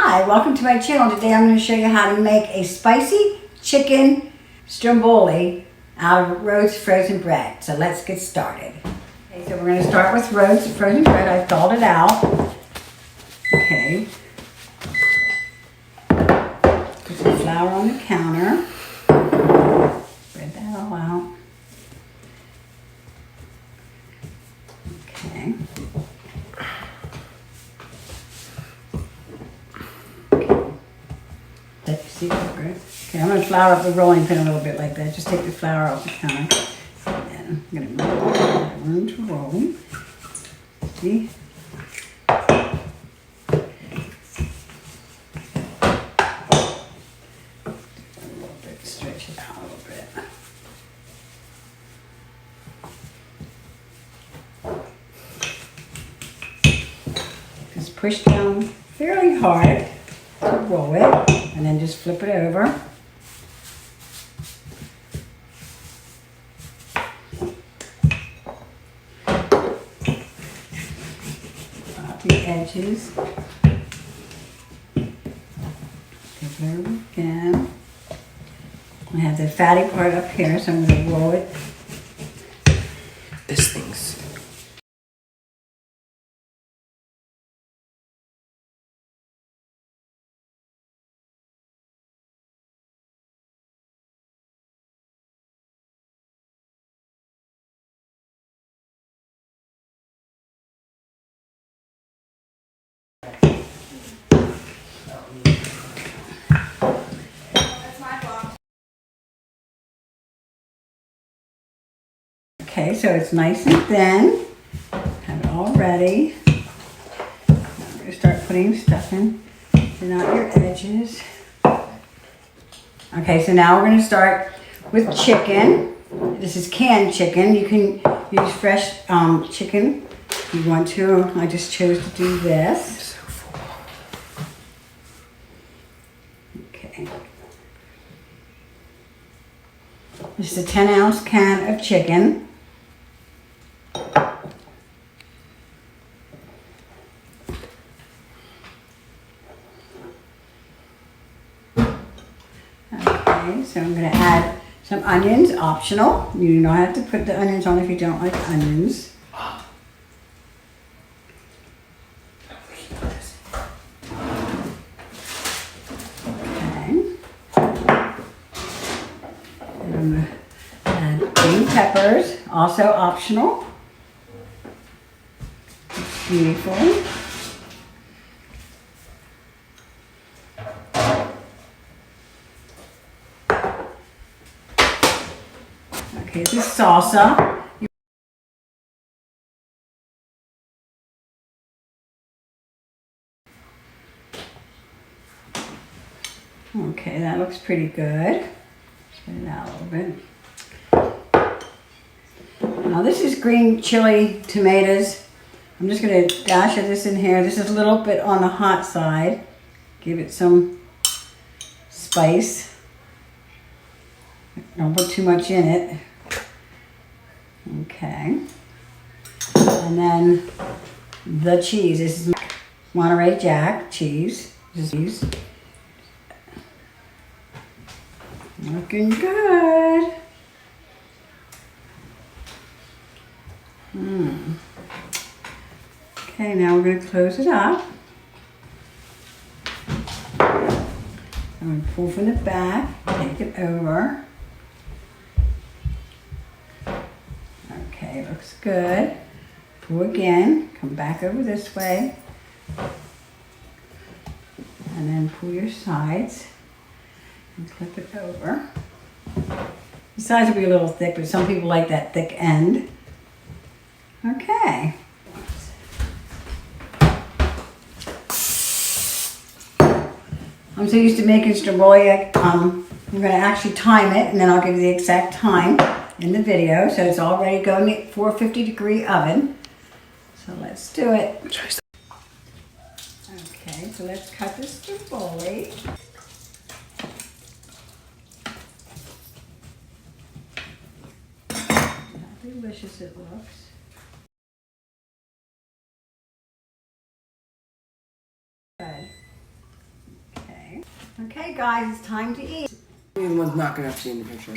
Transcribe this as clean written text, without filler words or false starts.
Hi, welcome to my channel. Today I'm going to show you how to make a spicy chicken stromboli out of Rhoads Frozen Bread. So let's get started. Okay, so we're going to start with Rhoads Frozen Bread. I thawed it out. Okay. Put some flour on the counter. Spread that all out. Okay. Okay, I'm going to flour up the rolling pin a little bit like that. Just take the flour off the counter. And I'm going to make room to roll. See? A little bit, stretch it out a little bit. Just push down fairly hard to roll it. And then just flip it over. Pop the edges. Flip it over again. I have the fatty part up here, so I'm going to roll it. This thing's... Okay, so it's nice and thin. Have it all ready. I'm going to start putting stuff in. Thin out your edges. Okay, so now we're going to start with chicken. This is canned chicken. You can use fresh chicken if you want to. I just chose to do this. Okay. This is a 10-ounce can of chicken. Okay, so I'm going to add some onions, optional. You don't have to put the onions on if you don't like onions. Okay. And I'm going to add green peppers, also optional. It's beautiful. Okay, this is salsa. Okay, that looks pretty good. Spread it out a little bit. Now this is green chili tomatoes. I'm just going to dash of this in here. This is a little bit on the hot side. Give it some spice. Don't put too much in it. Okay. And then the cheese. This is Monterey Jack Cheese. Cheese. Looking good. Okay, now we're going to close it up. I'm going to pull from the back, take it over. Okay, looks good. Pull again, come back over this way. And then pull your sides and flip it over. The sides will be a little thick, but some people like that thick end. Okay. I'm so used to making stromboli, I'm going to actually time it, and then I'll give you the exact time in the video. So it's already going in 450-degree oven. So let's do it. Okay, so let's cut this stromboli. How delicious it looks. Good. Okay, guys, it's time to eat. Everyone's not gonna have to see in the picture.